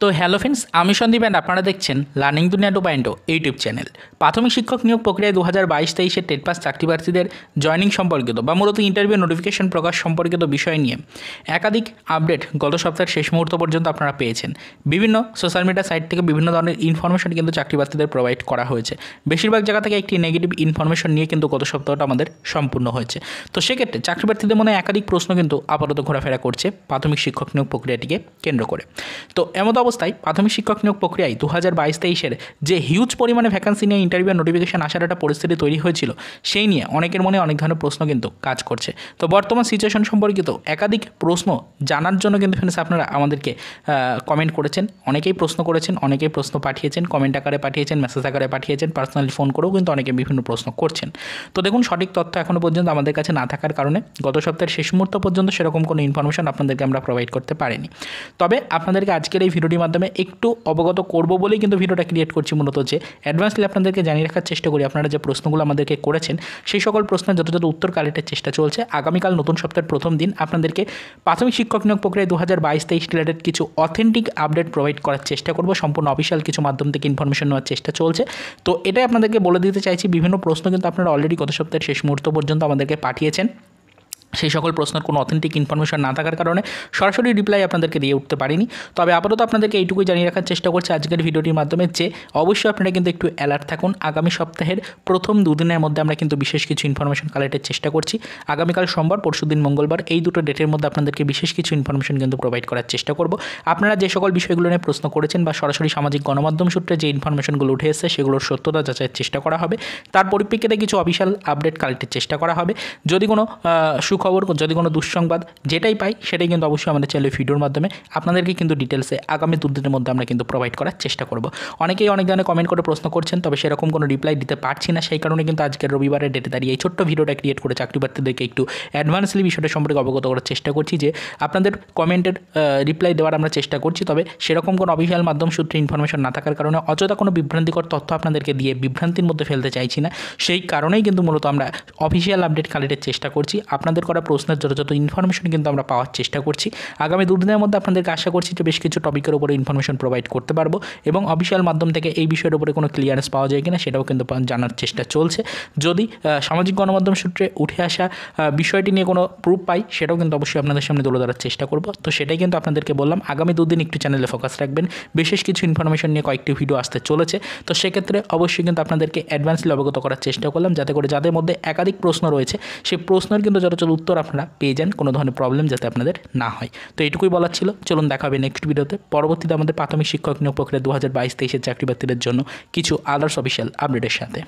তো hello friends, আমি Sandeep and আপনারা দেখছেন লার্নিং দুনিয়া 2.0 ইউটিউব চ্যানেল। প্রাথমিক শিক্ষক নিয়োগ প্রক্রিয়ায় 2022-23 টেট পাস চাকরি প্রার্থীদের জয়নিং সম্পর্কিত বা মূলত ইন্টারভিউ নোটিফিকেশন প্রকাশ সম্পর্কিত বিষয় নিয়ে একাধিক আপডেট গত সপ্তাহের শেষ মুহূর্ত পর্যন্ত আপনারা পেয়েছেন। বিভিন্ন সোশ্যাল মিডিয়া সাইট থেকে বিভিন্ন ধরনের ইনফরমেশন কিন্তু চাকরি প্রার্থীদের প্রোভাইড করা হয়েছে। বেশিরভাগ জায়গা থেকে একটি নেগেটিভ ইনফরমেশন নিয়ে কিন্তু গত সপ্তাহটা আমাদের সম্পূর্ণ হয়েছে। তো সেক্ষেত্রে চাকরি প্রার্থীদের মনে একাধিক প্রশ্ন কিন্তু আপাতত ঘোরাফেরা করছে প্রাথমিক শিক্ষক নিয়োগ প্রক্রিয়াটিকে কেন্দ্র করে। তো এমত অবস্থায় প্রাথমিক শিক্ষক নিয়োগ প্রক্রিয়ায় 2022-23 যে হিউজ পরিমাণে ভ্যাকান্সি নিয়ে ইন্টারভিউ নোটিফিকেশন আসার একটা পরিস্থিতি তৈরি হয়েছিল, সেই নিয়ে অনেকের মনে অনেক ধরনের প্রশ্ন কিন্তু কাজ করছে। তো বর্তমান সিচুয়েশন সম্পর্কিত একাধিক প্রশ্ন জানার জন্য কিন্তু ফ্রেন্ডস আপনারা আমাদেরকে কমেন্ট করেছেন, অনেকেই প্রশ্ন করেছেন, অনেকেই প্রশ্ন পাঠিয়েছেন, কমেন্ট আকারে পাঠিয়েছেন, মেসেজ আকারে পাঠিয়েছেন, পার্সোনালি ফোন করেও কিন্তু অনেকে বিভিন্ন প্রশ্ন করছেন। তো দেখুন, সঠিক তথ্য এখনও পর্যন্ত আমাদের কাছে না থাকার কারণে গত সপ্তাহের শেষ মুহূর্ত পর্যন্ত সেরকম কোনো ইনফরমেশন আপনাদেরকে আমরা প্রোভাইড করতে পারিনি। তবে আপনাদেরকে আজকের এই ভিডিওটির মাধ্যমে একটু অবগত করব বলেই কিন্তু ভিডিওটা ক্রিয়েট করছি, মূলত যে অ্যাডভান্সলি আপনাদেরকে জানিয়ে রাখার চেষ্টা করি আপনারা যে প্রশ্নগুলো আমাদেরকে করেছেন সেই সকল প্রশ্নের যথাযথ উত্তর কালেক্টের চেষ্টা চলছে। আগামীকাল নতুন সপ্তাহের প্রথম দিন আপনাদেরকে প্রাথমিক শিক্ষক নিয়োগ প্রক্রিয়ায় 2022-23 রিলেটেড কিছু অথেন্টিক আপডেট প্রোভাইড করার চেষ্টা করব। সম্পূর্ণ অফিসিয়াল কিছু মাধ্যম থেকে ইনফরমেশন নেওয়ার চেষ্টা চলছে। তো এটাই আপনাদেরকে বলে দিতে চাইছি, বিভিন্ন প্রশ্ন কিন্তু আপনারা অলরেডি গত সপ্তাহের শেষ মুহূর্ত পর্যন্ত আমাদেরকে পাঠিয়েছেন। সেই সকল প্রশ্নের কোনো অথেন্টিক ইনফরমেশন না থাকার কারণে সরাসরি রিপ্লাই আপনাদেরকে দিয়ে উঠতে পারিনি। তবে আপাতত আপনাদেরকে এইটুকুই জানিয়ে রাখার চেষ্টা করছি আজকের ভিডিওটির মাধ্যমে যে অবশ্যই আপনারা কিন্তু একটু অ্যালার্ট থাকুন। আগামী সপ্তাহের প্রথম দুদিনের মধ্যে আমরা কিন্তু বিশেষ কিছু ইনফরমেশন কালেক্টের চেষ্টা করছি। আগামীকাল সোমবার, পরশুদিন মঙ্গলবার, এই দুটো ডেটের মধ্যে আপনাদেরকে বিশেষ কিছু ইনফরমেশন কিন্তু প্রোভাইড করার চেষ্টা করব। আপনারা যে সকল বিষয়গুলো নিয়ে প্রশ্ন করেছেন বা সরাসরি সামাজিক গণমাধ্যম সূত্রে যে ইনফরমেশনগুলো উঠে এসেছে সেগুলোর সত্যতা যাচাইয়ের চেষ্টা করা হবে। তার পরিপ্রেক্ষিতে কিছু অফিসিয়াল আপডেট কালেক্টের চেষ্টা করা হবে। যদি কোনো সুখবর, যদি কোনো দুঃসংবাদ যেটাই পাই সেটাই কিন্তু অবশ্যই আমাদের চ্যানেলে ভিডিওর মাধ্যমে আপনাদেরকে কিন্তু ডিটেলসে আগামী দুদিনের মধ্যে আমরা কিন্তু প্রোভাইড করার চেষ্টা করব। অনেকেই অনেক ধরনের কমেন্ট করে প্রশ্ন করছেন, তবে সেরকম কোনো রিপ্লাই দিতে পারছি না। সেই কারণে কিন্তু আজকের রবিবারের ডেটে দাঁড়িয়ে এই ছোট্ট ভিডিওটা ক্রিয়েট করে চাকরি প্রার্থীদেরকে একটু অ্যাডভান্সলি বিষয়টা সম্পর্কে অবগত করার চেষ্টা করছি যে আপনাদের কমেন্টের রিপ্লাই দেওয়ার আমরা চেষ্টা করছি। তবে সেরকম কোনো অফিসিয়াল মাধ্যম সূত্রে ইনফরমেশন না থাকার কারণে অযথা কোনো বিভ্রান্তিকর তথ্য আপনাদেরকে দিয়ে বিভ্রান্তির মধ্যে ফেলতে চাইছি না। সেই কারণেই কিন্তু মূলত আমরা অফিসিয়াল আপডেট কালেক্টের চেষ্টা করছি। আপনাদের করা প্রশ্নের যথাযথ ইনফরমেশন কিন্তু আমরা পাওয়ার চেষ্টা করছি। আগামী দুদিনের মধ্যে আপনাদেরকে আশা করছি যে বেশ কিছু টপিকের উপরে ইনফরমেশন প্রোভাইড করতে পারবো এবং অফিসিয়াল মাধ্যম থেকে এই বিষয়ের উপরে কোনো ক্লিয়ারেন্স পাওয়া যায় কিনা সেটাও কিন্তু জানার চেষ্টা চলছে। যদি সামাজিক গণমাধ্যম সূত্রে উঠে আসা বিষয়টি নিয়ে কোনো প্রুফ পাই সেটাও কিন্তু অবশ্যই আপনাদের সামনে তুলে ধরার চেষ্টা করব। তো সেটাই কিন্তু আপনাদেরকে বললাম, আগামী দুদিন একটু চ্যানেলে ফোকাস রাখবেন। বিশেষ কিছু ইনফরমেশন নিয়ে কয়েকটি ভিডিও আসতে চলেছে। তো সেক্ষেত্রে অবশ্যই কিন্তু আপনাদেরকে অ্যাডভান্সলি অবগত করার চেষ্টা করলাম, যাতে করে যাদের মধ্যে একাধিক প্রশ্ন রয়েছে সেই প্রশ্নের কিন্তু যথাযথ উত্তর আপনারা পেয়ে যান, কোনো ধরনের প্রবলেম যাতে আপনাদের না হয়। তো এইটুকুই বলার ছিল। চলুন দেখা হবে নেক্সট ভিডিওতে। পরবর্তীতে আমাদের প্রাথমিক শিক্ষক নিয়োগ প্রক্রিয়া 2022-23 চাকরি প্রার্থীদের জন্য কিছু আদার্স অফিসিয়াল আপডেটের সাথে।